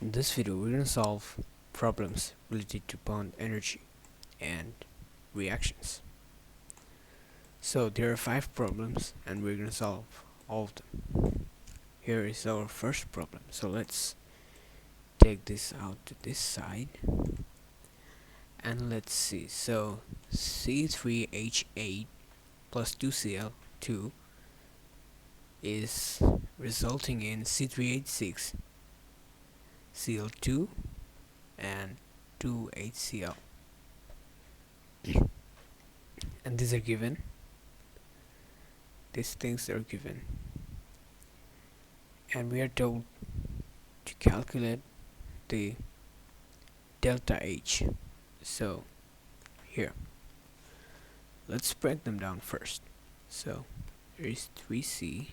In this video, we're going to solve problems related to bond energy and reactions. So there are 5 problems and we're going to solve all of them. Here is our first problem. So let's take this out to this side and let's see. So C3H8 plus 2Cl2 is resulting in C3H6 Cl2 and 2HCl, and these are given. These things are given, and we are told to calculate the delta H. So here, let's break them down first. So there is 3C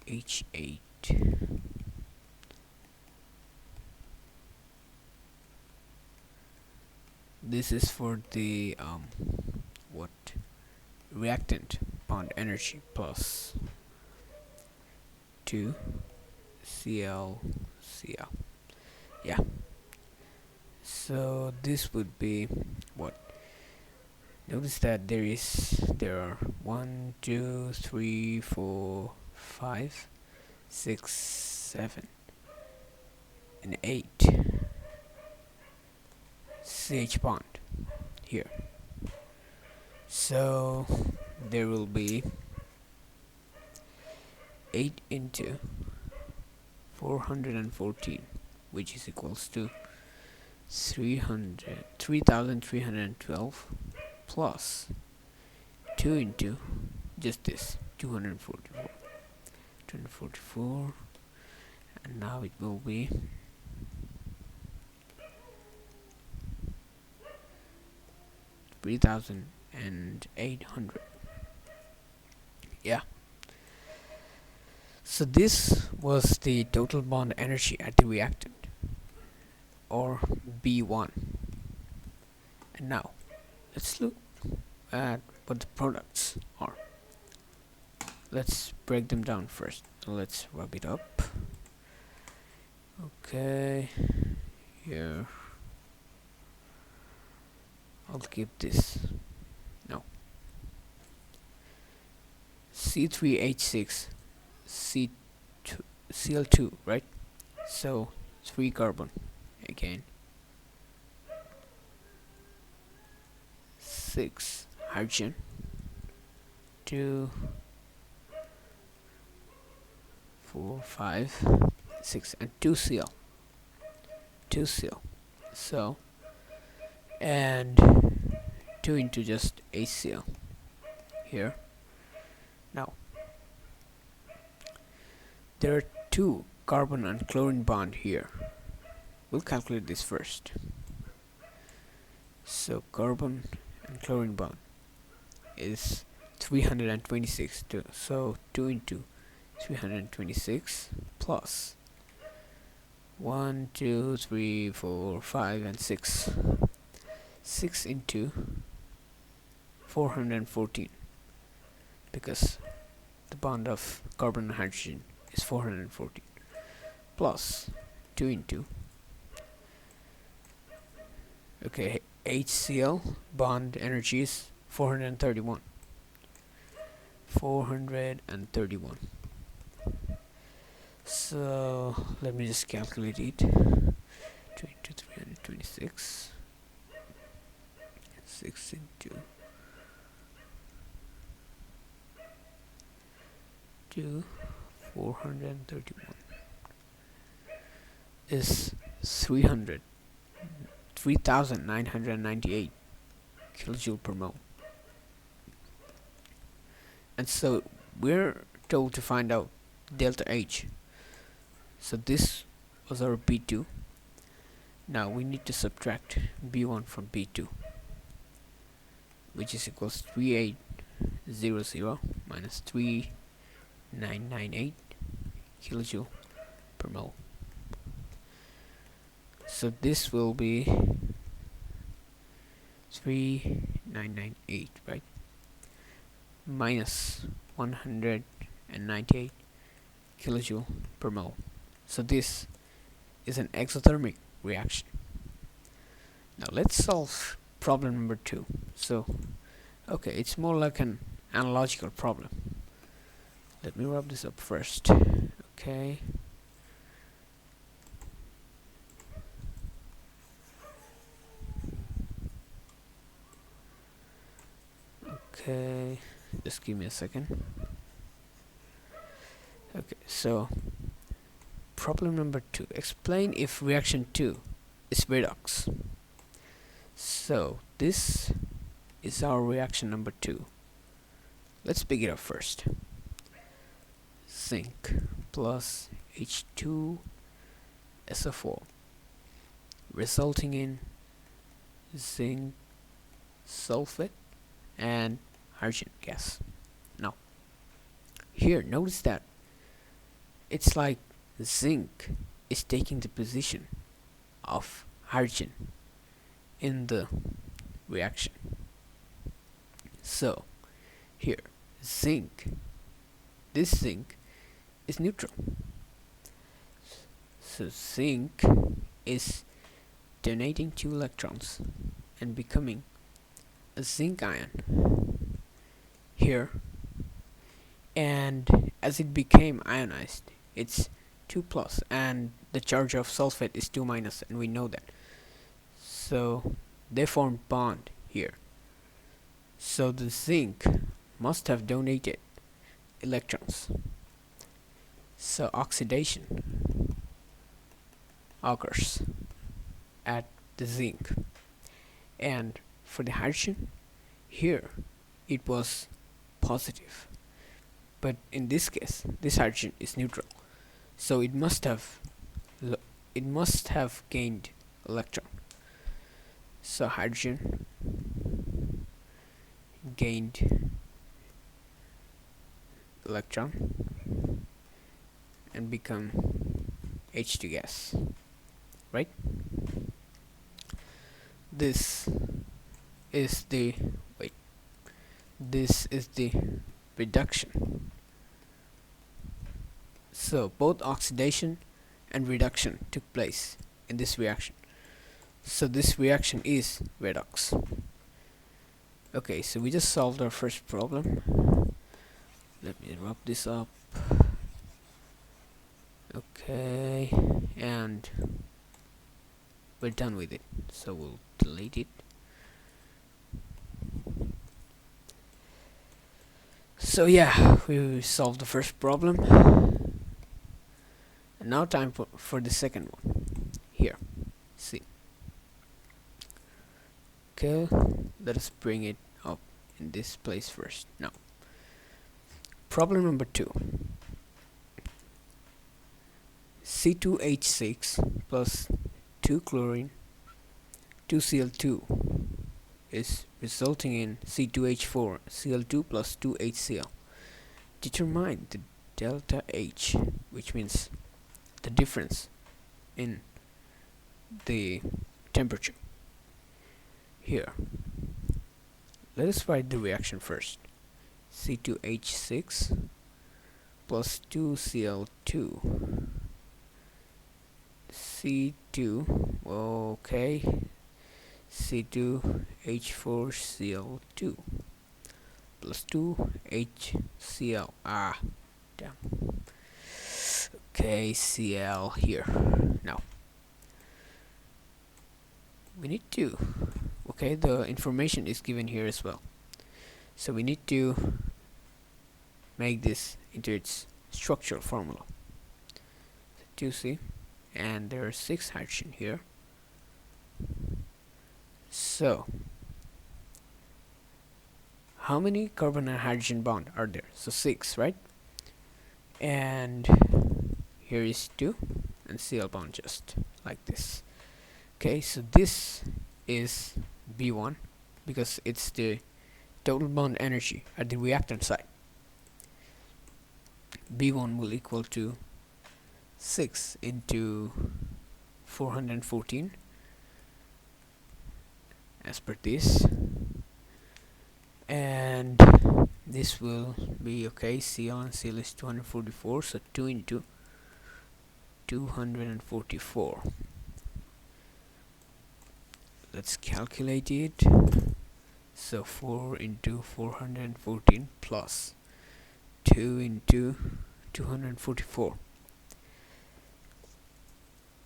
H8 this is for the what reactant bond energy plus 2 Cl. Yeah, so this would be what, notice that there are 1 2 3 4 5 6 7 and 8 CH bond here. So there will be 8 into 414, which is equals to 3312 plus 2 into just this 244, and now it will be 3800. Yeah, so this was the total bond energy at the reactant, or B1. And now let's look at what the products are. Let's break them down first. So let's rub it up. Okay, here I'll keep this. No, C3H6 Cl2, right? So 3 carbon again, 6 hydrogen, 2 4 5 6 and 2 Cl. So and 2 into just HCl here. Now there are 2 carbon and chlorine bond here. We'll calculate this first. So carbon and chlorine bond is 326. So 2 into 326 plus 1 2 3 4 5 and 6 into 414, because the bond of carbon and hydrogen is 414, plus 2 into HCl bond energy is 431. So let me just calculate it. 2 into 326, 6 into 2, 431 is 3,998 kilojoule per mole. And so we're told to find out delta H. So this was our B2. Now we need to subtract B1 from B2, which is equals 3800 minus 3998 kilojoule per mole. So this will be 3998, right? Minus 198 kilojoule per mole. So this is an exothermic reaction. Now let's solve problem number 2. So, okay, it's more like an analogical problem. Let me wrap this up first. Okay. Okay, just give me a second. Okay, so problem number 2. Explain if reaction 2 is redox. So this is our reaction number 2. Let's pick it up first. Zinc plus H2SO4 resulting in zinc sulfate and hydrogen gas. Now here notice that it's like zinc is taking the position of hydrogen in the reaction. So here this zinc is neutral. So zinc is donating 2 electrons and becoming a zinc ion here, and as it became ionized it's 2 plus and the charge of sulfate is 2 minus, and we know that. So they formed bond here. So the zinc must have donated electrons. So oxidation occurs at the zinc. And for the hydrogen, here it was positive. But in this case, this hydrogen is neutral. So it must have gained electron. So hydrogen gained electron and become H2 gas, right? This is the reduction. So both oxidation and reduction took place in this reaction. So this reaction is redox. Okay, so we just solved our first problem. Let me wrap this up. Okay, and we're done with it. So we'll delete it. So yeah, we solved the first problem. And now time for the second one. Here, see. Okay, let us bring it up in this place first. Now, problem number 2. C2H6 plus 2 chlorine 2Cl2 is resulting in C2H4 Cl2 plus 2HCl. Determine the delta H, which means the difference in the temperature. Here, let us write the reaction first. C2H6 plus 2Cl2 C2, okay, C2H4Cl2 plus 2HCl. Damn. Okay, Cl here. Now we need to, okay, the information is given here as well. So we need to make this into its structural formula. 2C, and there are 6 hydrogen here. So how many carbon and hydrogen bond are there? So 6, right? And here is 2 and Cl bond just like this. Okay, so this is B1 because it's the total bond energy at the reactant site. B1 will equal to 6 into 414 as per this, and this will be, okay, Cl and Cl is 244, so 2 into 244. Let's calculate it. So 4 into 414 plus 2 into 244,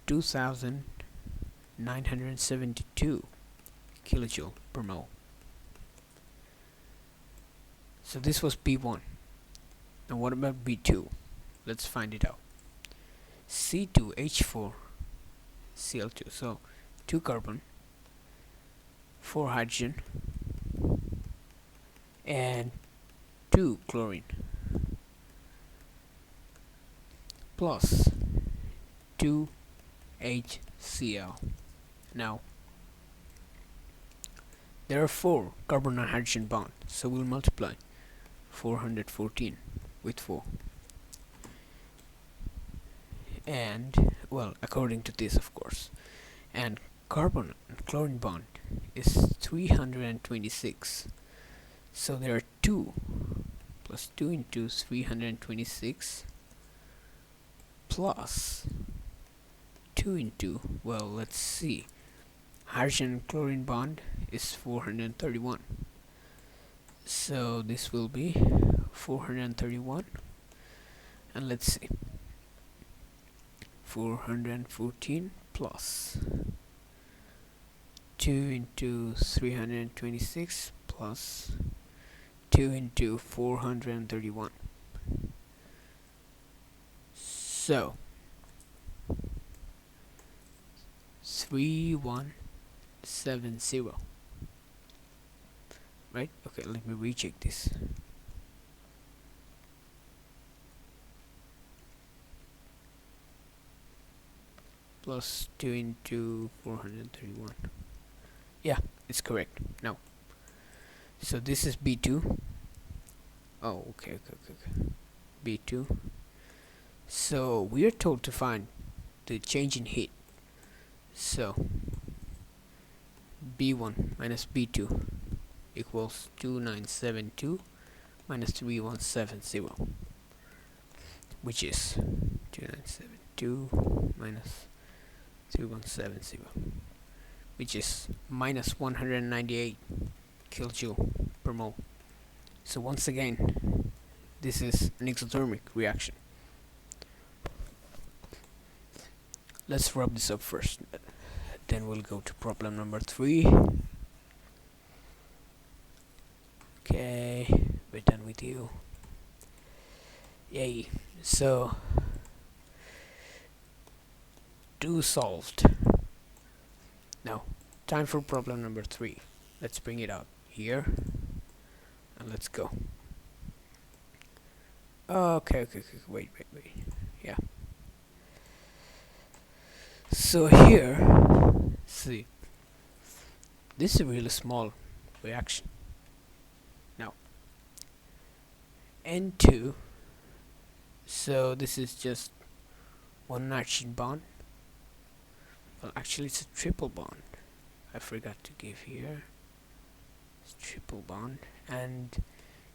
2972 kilojoule per mole. So this was B1. Now what about B2? Let's find it out. C2H4Cl2. So 2 carbon, 4 hydrogen, and 2 chlorine, plus 2 HCl. Now there are 4 carbon and hydrogen bonds, so we'll multiply 414 with 4, and well, according to this, of course, and carbon and chlorine bond is 326, so there are 2 plus 2 into 326 plus 2 into, well, let's see, hydrogen and chlorine bond is 431, so this will be 431, and let's see, 414 plus 2 into 326 plus 2 into 431, so 3170, right? Okay, let me recheck this. Plus 2 into 431. Yeah, it's correct. Now, so this is B2. Oh, okay. B2. So we are told to find the change in heat. So B1 minus B2 equals 2972 minus 3170, which is 2972 minus 3170, which is minus 198 kilojoule per mole. So once again, this is an exothermic reaction. Let's wrap this up first, then we'll go to problem number 3. Okay, we're done with you. Yay. So 2 solved. Now, time for problem number 3. Let's bring it out here and let's go. Okay, wait. Yeah. So here, see, this is a really small reaction. Now, N2, so this is just one nitrogen bond. Well, actually it's a triple bond. I forgot to give here. It's triple bond, and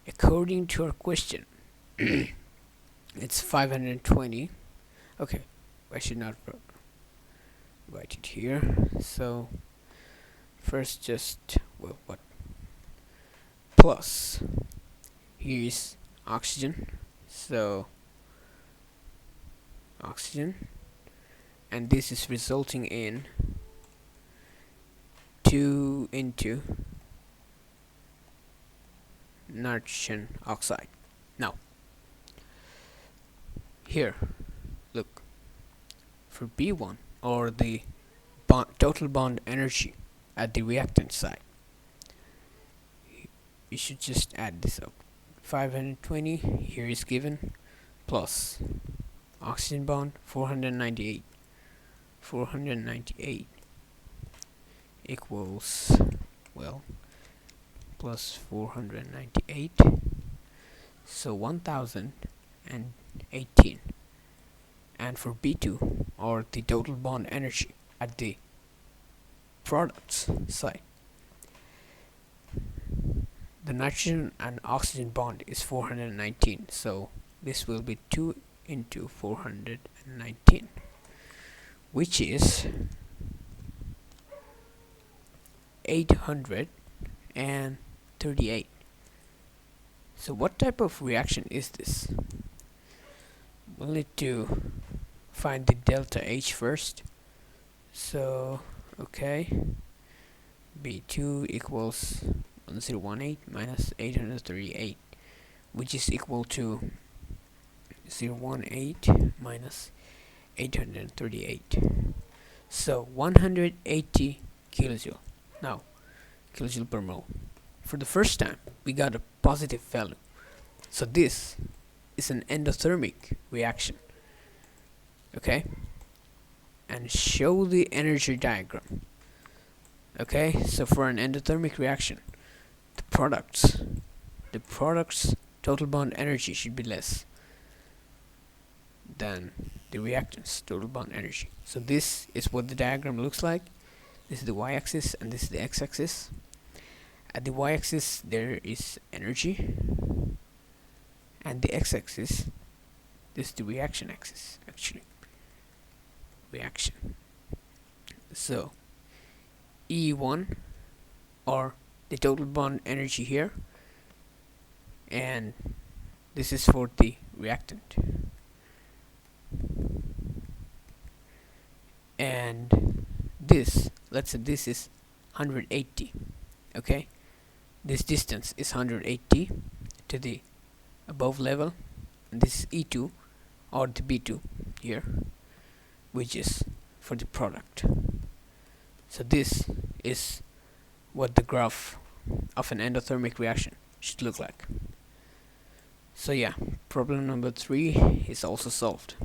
according to our question, it's 520. Okay, I should not write it here. So first, just, well, what? Plus, here is oxygen. So oxygen, and this is resulting in 2 into nitrogen oxide. Now, here, look, for B1, or the total bond energy at the reactant side, you should just add this up. 520 here is given, plus oxygen bond 498 equals, well, plus 498, so 1018. And for B2, or the total bond energy at the products side, the nitrogen and oxygen bond is 419, so this will be 2 into 419. which is 838. So what type of reaction is this? We'll need to find the delta H first. So okay, B2 equals 1018 minus 838, which is equal to 018 minus 838. So 180 kilojoule. Now, kilojoule per mole. For the first time, we got a positive value. So this is an endothermic reaction. Okay? And show the energy diagram. Okay? So for an endothermic reaction, the product's total bond energy should be less than the reactant's total bond energy. So this is what the diagram looks like. This is the y-axis and this is the x-axis. At the y-axis there is energy, and the x-axis, this is the reaction axis actually. Reaction. So E1, or the total bond energy here, and this is for the reactant. And this, let's say this is 180. Okay, this distance is 180 to the above level, and this is E2 or the B2 here, which is for the product. So this is what the graph of an endothermic reaction should look like. So yeah, problem number 3 is also solved.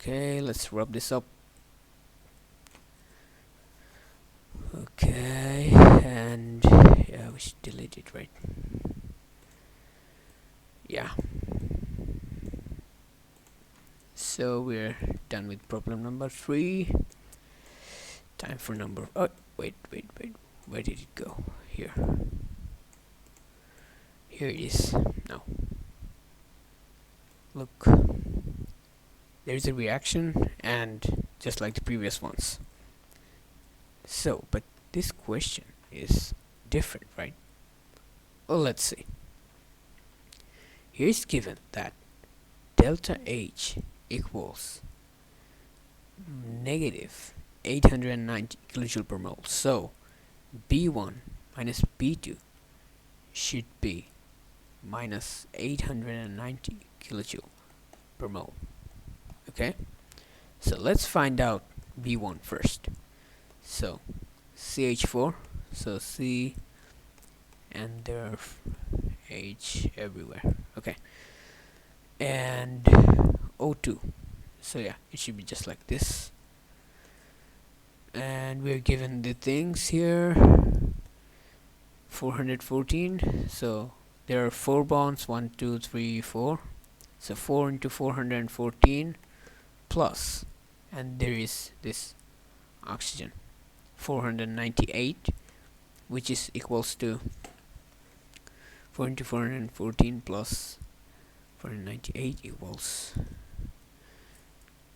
Okay, let's rub this up. Okay, and yeah, we should delete it, right? Yeah. So we're done with problem number 3. Time for number, oh, wait, where did it go? Here it is. Now look, there's a reaction, and just like the previous ones. So, but this question is different, right? Well, let's see. Here's given that delta H equals negative 890 kilojoule per mole. So B1 minus B2 should be minus 890 kilojoule per mole. Okay, so let's find out B1 first. So CH4, so C and there are H everywhere. Okay, and O2, so yeah, it should be just like this. And we're given the things here, 414. So there are 4 bonds, 1 2 3 4. So 4 into 414 plus, and there is this oxygen, 498, which is equals to 4 into 414 plus 498 equals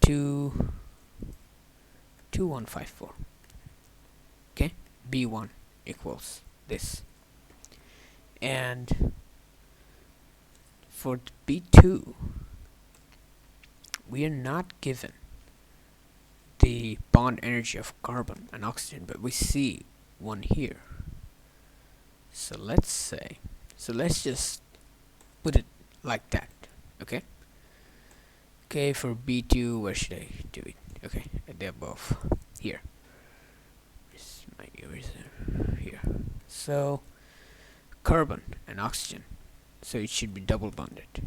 2154. Okay, B1 equals this. And for B2, we are not given the bond energy of carbon and oxygen, but we see one here. So let's just put it like that. Okay, for B2, where should I do it? Okay, at the above here. Where's my eraser? Here. So carbon and oxygen, so it should be double bonded.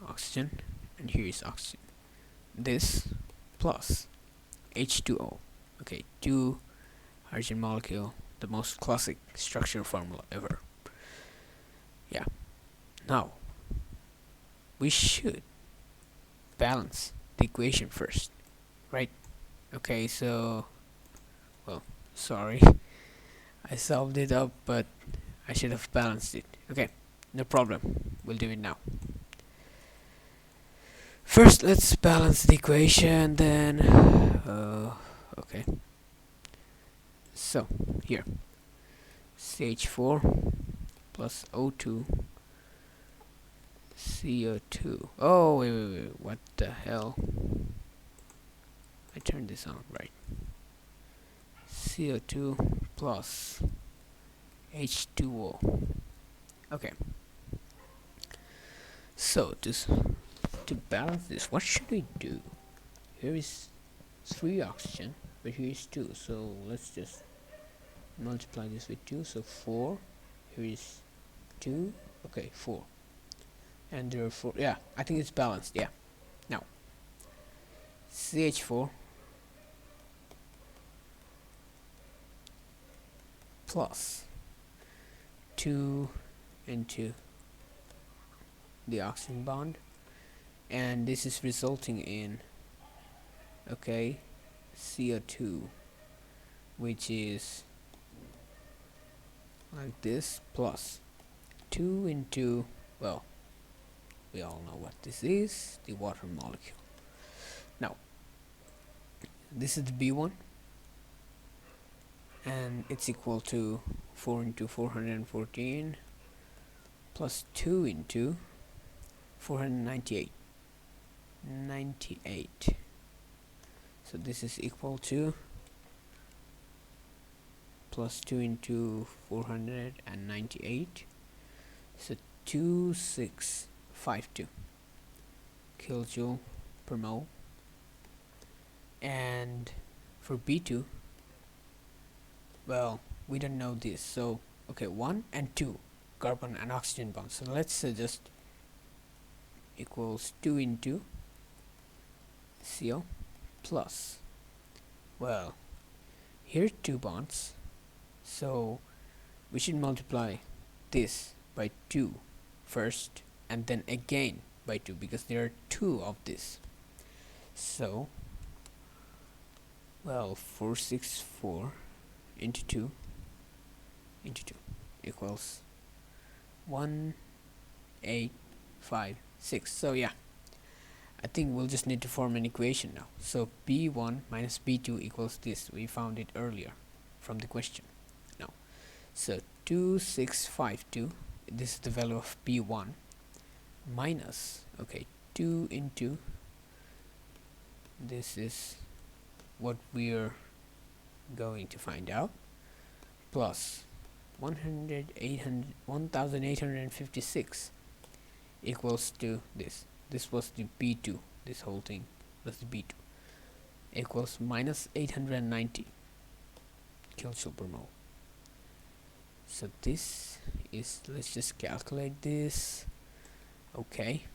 Oxygen, and here is oxygen. This plus H2O. Okay, 2 hydrogen molecule, the most classic structure formula ever. Yeah. Now we should balance the equation first, right? Okay, so, well, sorry, I solved it up, but I should have balanced it. Okay, no problem, we'll do it now. First, let's balance the equation, then okay, so here CH4 plus O2 CO2. Oh, wait, what the hell? I turned this on, right? CO2 plus H2O. Okay, so to balance this, what should we do? Here is 3 oxygen, but here is 2, so let's just multiply this with 2, so 4. Here is 2, okay, 4, and there are 4. Yeah, I think it's balanced. Yeah, now CH4 plus 2 into the oxygen bond, and this is resulting in, okay, CO2, which is like this, plus 2 into, well, we all know what this is, the water molecule. Now this is the B1, and it's equal to 4 into 414 plus 2 into 498, 98. So this is equal to plus 2 into 498, so 2652 kilojoule per mole. And for B2, well, we don't know this, so okay, 1 and 2 carbon and oxygen bonds, so let's just equals 2 into CO plus, well, here 2 bonds, so we should multiply this by 2 first and then again by 2, because there are 2 of this. So, well, 464 into 2 equals 1856. So yeah, I think we'll just need to form an equation now. So B1 minus B2 equals this. We found it earlier from the question. Now, so 2652, this is the value of B1, minus, okay, 2 into, this is what we're going to find out, plus 1856 equals to this. This was the B2, this whole thing was the B2, equals minus 890 kilojoule per mole. So this is, let's just calculate this. Okay,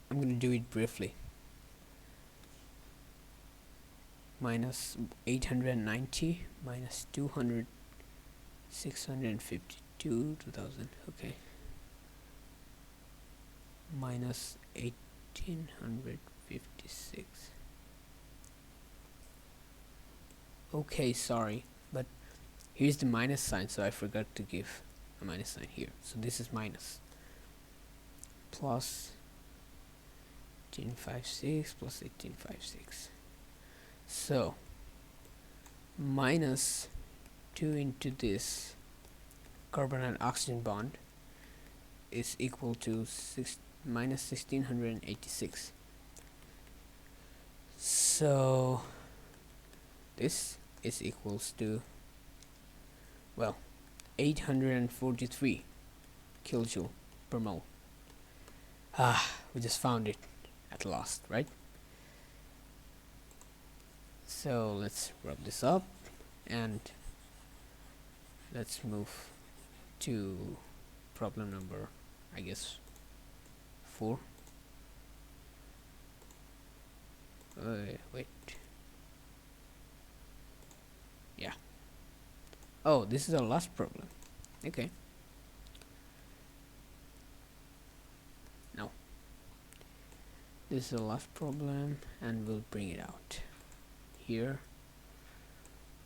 I'm gonna do it briefly. Minus 890 minus 200, 652, 2000, okay, minus 1856. Okay, sorry, but here's the minus sign, so I forgot to give a minus sign here. So this is minus, plus 1856 plus 1856. So minus 2 into this carbon and oxygen bond is equal to minus 1686. So this is equals to, well, 843 kilojoule per mole. We just found it at last, right? So let's rub this up and let's move to problem number, I guess, 4. Wait. Yeah. Oh, this is our last problem. Okay. No. This is the last problem and we'll bring it out. Here,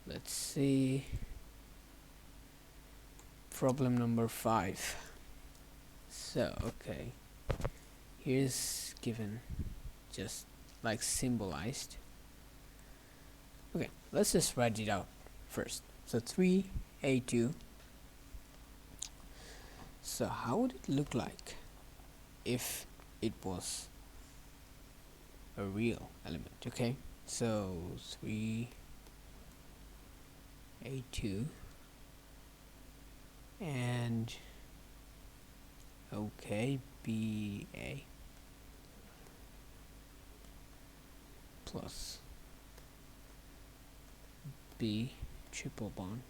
let's see, problem number 5. So okay, here's given just like symbolized. Okay, let's just write it out first. So 3a2. So how would it look like if it was a real element? Okay, so 3a2 and okay, ba plus b triple bond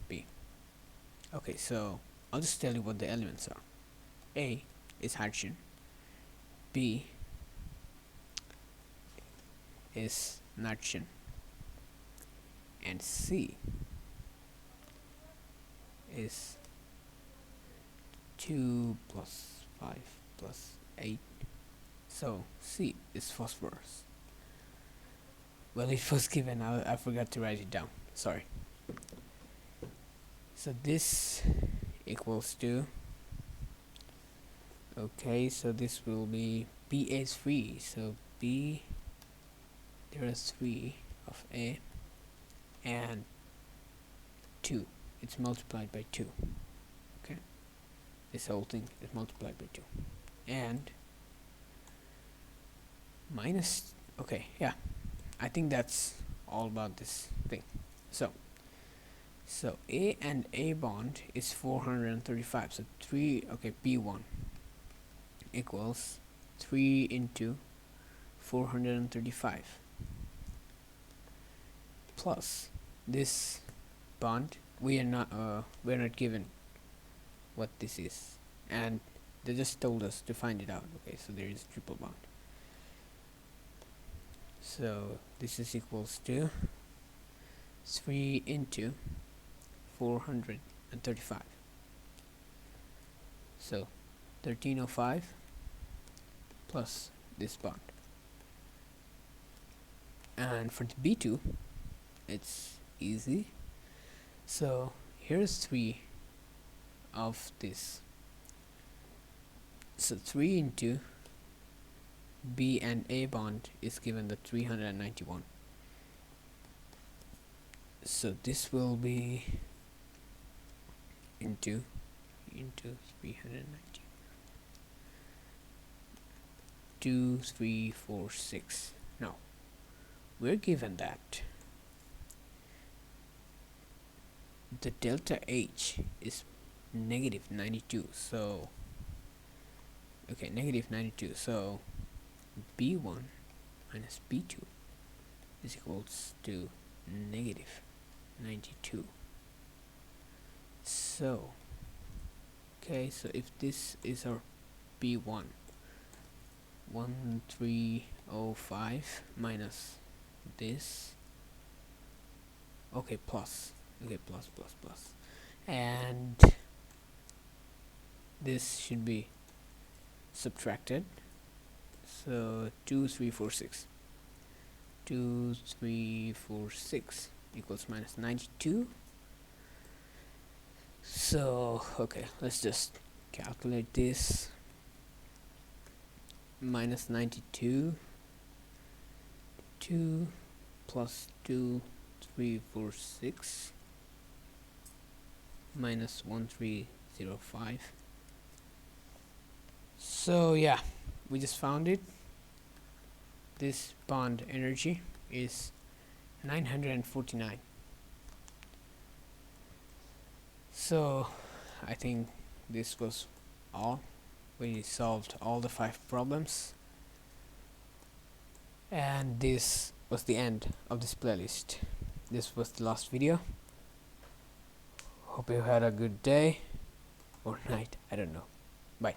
b. Okay, so I'll just tell you what the elements are. A is hydrogen, B is nitrogen, and C is 2 plus 5 plus 8. So C is phosphorus. Well, it was given, I forgot to write it down, sorry. So this equals to, okay, so this will be B is 3, so B, there is 3 of A and 2, it's multiplied by 2. Okay, this whole thing is multiplied by 2 and minus, okay, yeah, I think that's all about this thing. So A and A bond is 435, so 3, okay, B1 equals 3 into 435 plus this bond. We're not given what this is, and they just told us to find it out. Okay, so there is triple bond, so this is equals to 3 into 435, so 1305 plus this bond. And for the B2 it's easy, so here's 3 of this, so 3 into B and A bond is given the 391, so this will be into 390, 2 3 4 6. Now we're given that the delta H is negative 92, so okay, negative 92, so B1 minus B2 is equals to negative 92. So okay, so if this is our B1, 1305 minus this, okay, plus, okay, plus, and this should be subtracted, so 2 3 4 6 equals minus 92. So okay, let's just calculate this. Minus 92, 2 plus 2 3 4 6 minus 1305. So yeah, we just found it. This bond energy is 949. So I think this was all. We solved all the 5 problems, and this was the end of this playlist. This was the last video. Hope you had a good day or night, I don't know. Bye.